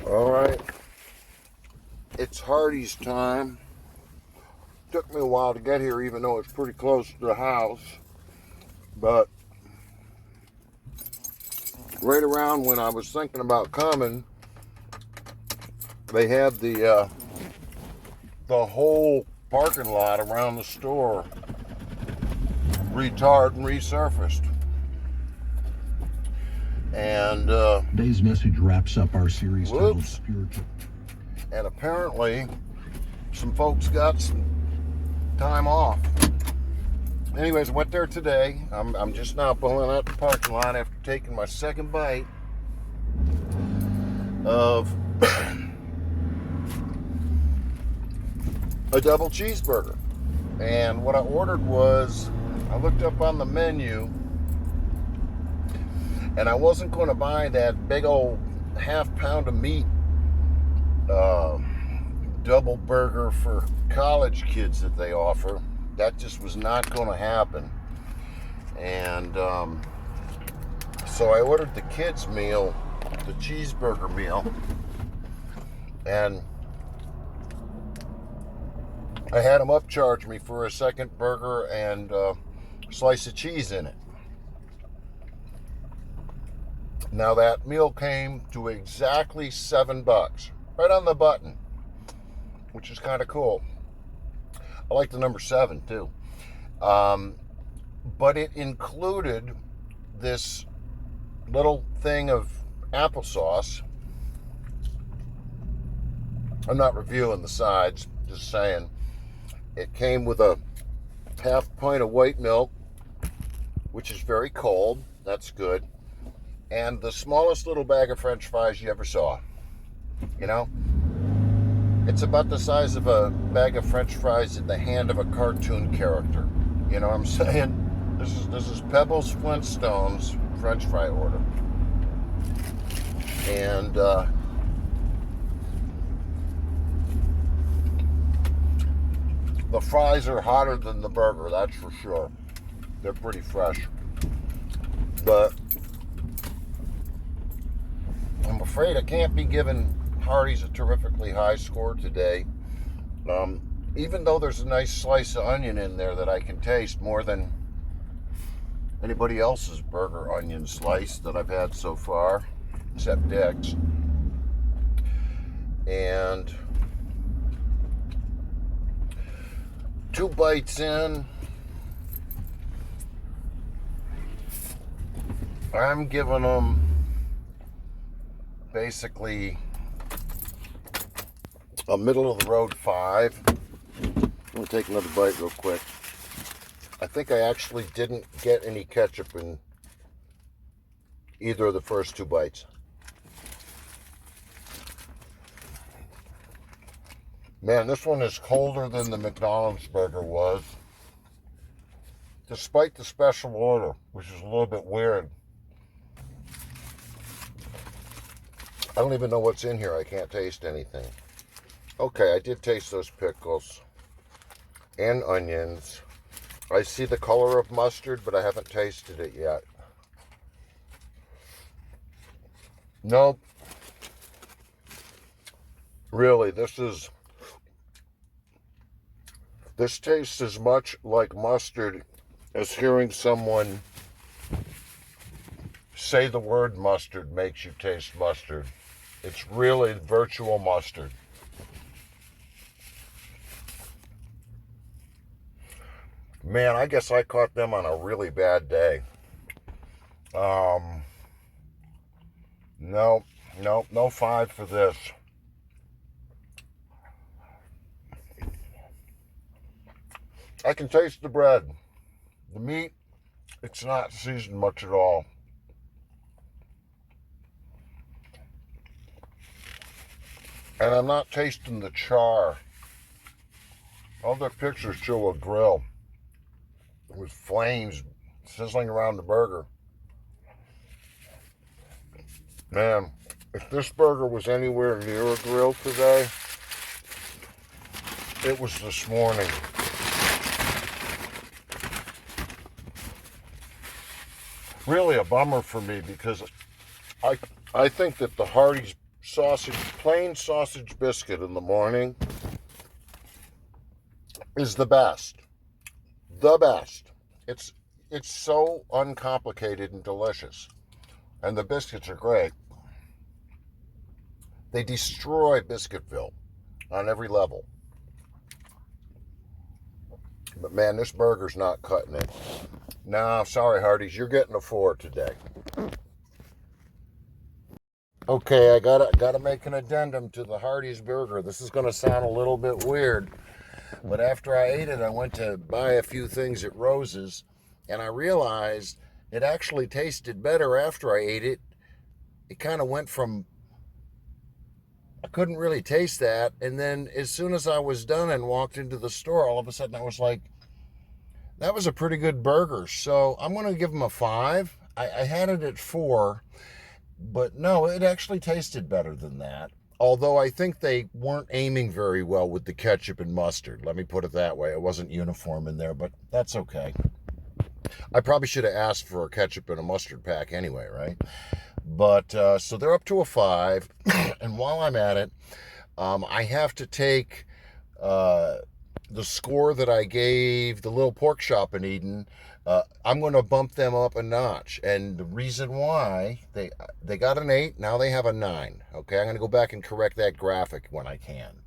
All right, it's Hardee's time. Took me a while to get here, even though it's pretty close to the house. But right around when I was thinking about coming, they had the whole parking lot around the store retarred and resurfaced. And today's message wraps up our series titled whoops. Spiritual. And apparently, some folks got some time off. Anyways, I went there today. I'm just now pulling out the parking lot after taking my second bite of a double cheeseburger. And what I ordered was, I looked up on the menu, and I wasn't going to buy that big old half pound of meat double burger for college kids that they offer. That just was not going to happen. And so I ordered the kids meal, the cheeseburger meal, and I had them upcharge me for a second burger and slice of cheese in it. Now that meal came to exactly $7, right on the button, which is kind of cool. I like the number 7 too. But it included this little thing of applesauce. I'm not reviewing the sides, just saying. It came with a half pint of white milk, which is very cold. That's good. And the smallest little bag of French fries you ever saw. You know? It's about the size of a bag of French fries in the hand of a cartoon character. You know what I'm saying? This is Pebbles Flintstone's French fry order. And the fries are hotter than the burger, that's for sure. They're pretty fresh. But I'm afraid I can't be giving Hardee's a terrifically high score today. Even though there's a nice slice of onion in there that I can taste more than anybody else's burger onion slice that I've had so far, except Dick's. And 2 bites in, I'm giving them basically a middle of the road 5. I'm gonna take another bite real quick. I think I actually didn't get any ketchup in either of the first 2 bites. Man, this one is colder than the McDonald's burger was, despite the special order, which is a little bit weird. I don't even know what's in here. I can't taste anything. Okay, I did taste those pickles and onions. I see the color of mustard, but I haven't tasted it yet. Nope. Really, this tastes as much like mustard as hearing someone say the word mustard makes you taste mustard. It's really virtual mustard. Man, I guess I caught them on a really bad day. No 5 for this. I can taste the bread. The meat, it's not seasoned much at all. And I'm not tasting the char. All their pictures show a grill with flames sizzling around the burger. Man, if this burger was anywhere near a grill today, it was this morning. Really a bummer for me because I think that the Hardee's plain sausage biscuit in the morning is the best. The best. It's so uncomplicated and delicious. And the biscuits are great. They destroy Biscuitville on every level. But man, this burger's not cutting it. No, sorry, Hardees, you're getting a 4 today. Okay, I gotta make an addendum to the Hardees burger. This is gonna sound a little bit weird, but after I ate it, I went to buy a few things at Rose's, and I realized it actually tasted better after I ate it. It kind of went from, I couldn't really taste that, and then as soon as I was done and walked into the store, all of a sudden I was like, that was a pretty good burger. So I'm going to give them a 5. I had it at 4, but no, it actually tasted better than that. Although I think they weren't aiming very well with the ketchup and mustard. Let me put it that way. It wasn't uniform in there, but that's okay. I probably should have asked for a ketchup and a mustard pack anyway, right? But so they're up to a 5. And while I'm at it, I have to take the score that I gave the little pork shop in Eden. I'm going to bump them up a notch. And the reason why, they got an 8, now they have a 9. Okay, I'm going to go back and correct that graphic when I can.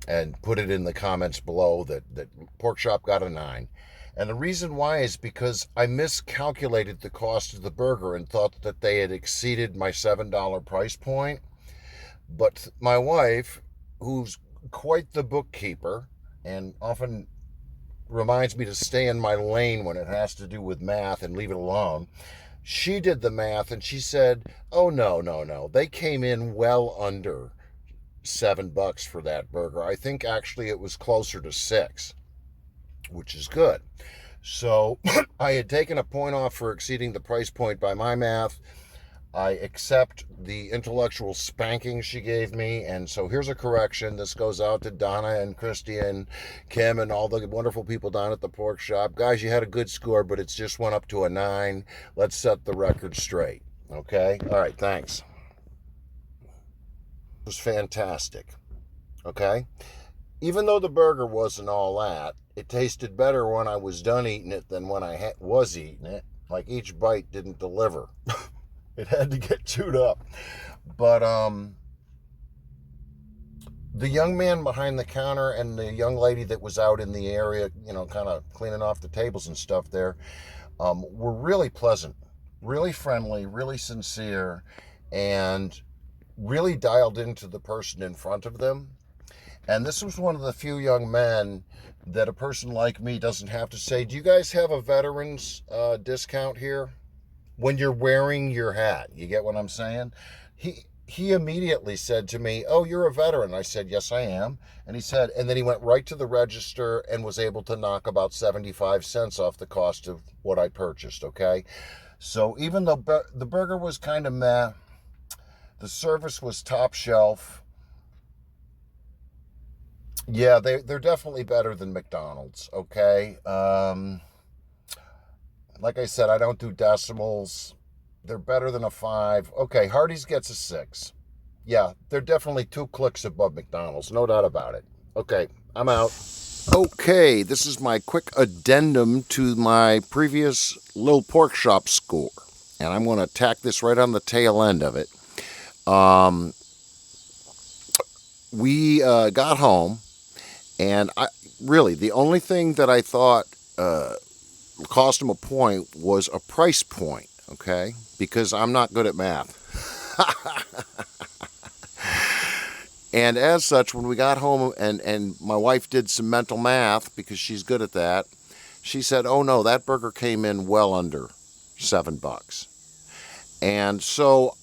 And put it in the comments below that pork shop got a 9. And the reason why is because I miscalculated the cost of the burger and thought that they had exceeded my $7 price point. But my wife, who's quite the bookkeeper and often reminds me to stay in my lane when it has to do with math and leave it alone, she did the math and she said, oh, no. They came in well under $7 for that burger. I think actually it was closer to 6. Which is good. So I had taken a point off for exceeding the price point by my math. I accept the intellectual spanking she gave me, and so here's a correction. This goes out to Donna and Christy and Kim and all the wonderful people down at the pork shop. Guys, you had a good score, but it's just went up to a 9. Let's set the record straight. Okay? All right, thanks. It was fantastic. Okay? Even though the burger wasn't all that, it tasted better when I was done eating it than when I was eating it. Like, each bite didn't deliver. It had to get chewed up. But the young man behind the counter and the young lady that was out in the area, you know, kind of cleaning off the tables and stuff there, were really pleasant, really friendly, really sincere, and really dialed into the person in front of them. And this was one of the few young men that a person like me doesn't have to say, do you guys have a veterans discount here? When you're wearing your hat. You get what I'm saying? He immediately said to me, oh, you're a veteran. I said, yes, I am. And he said, and then he went right to the register and was able to knock about 75 cents off the cost of what I purchased, okay? So even though the burger was kind of meh, the service was top shelf. Yeah, they're definitely better than McDonald's, okay? Like I said, I don't do decimals. They're better than a 5. Okay, Hardee's gets a 6. Yeah, they're definitely 2 clicks above McDonald's, no doubt about it. Okay, I'm out. Okay, this is my quick addendum to my previous little pork shop score. And I'm going to tack this right on the tail end of it. We got home. And really, the only thing that I thought cost him a point was a price point, okay? Because I'm not good at math. And as such, when we got home and my wife did some mental math, because she's good at that, she said, oh no, that burger came in well under $7. And so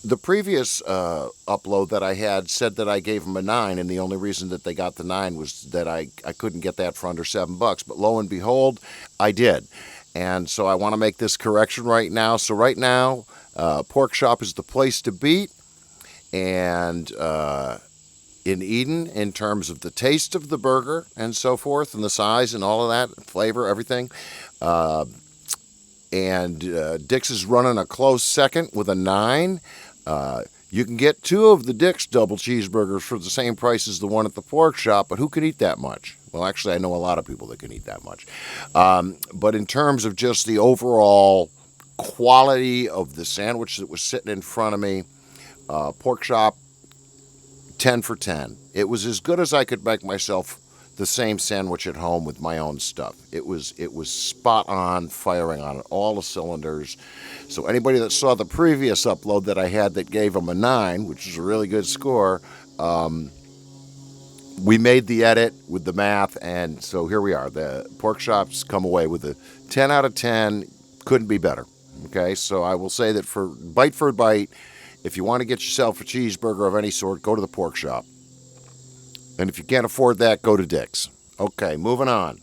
the previous upload that I had said that I gave them a 9, and the only reason that they got the 9 was that I couldn't get that for under $7. But lo and behold, I did. And so I want to make this correction right now. So right now, Pork Shop is the place to beat. And in Eden, in terms of the taste of the burger and so forth, and the size and all of that, flavor, everything. And Dick's is running a close second with a 9. You can get 2 of the Dick's double cheeseburgers for the same price as the one at the pork shop, but who can eat that much? Well, actually, I know a lot of people that can eat that much. But in terms of just the overall quality of the sandwich that was sitting in front of me, pork shop, 10 for 10. It was as good as I could make myself the same sandwich at home with my own stuff. It was spot on, firing on all the cylinders. So anybody that saw the previous upload that I had that gave them a 9, which is a really good score, we made the edit with the math, and so here we are. The pork shops come away with a 10 out of 10. Couldn't be better. Okay, so I will say that for bite, if you want to get yourself a cheeseburger of any sort, go to the pork shop. And if you can't afford that, go to Dick's. Okay, moving on.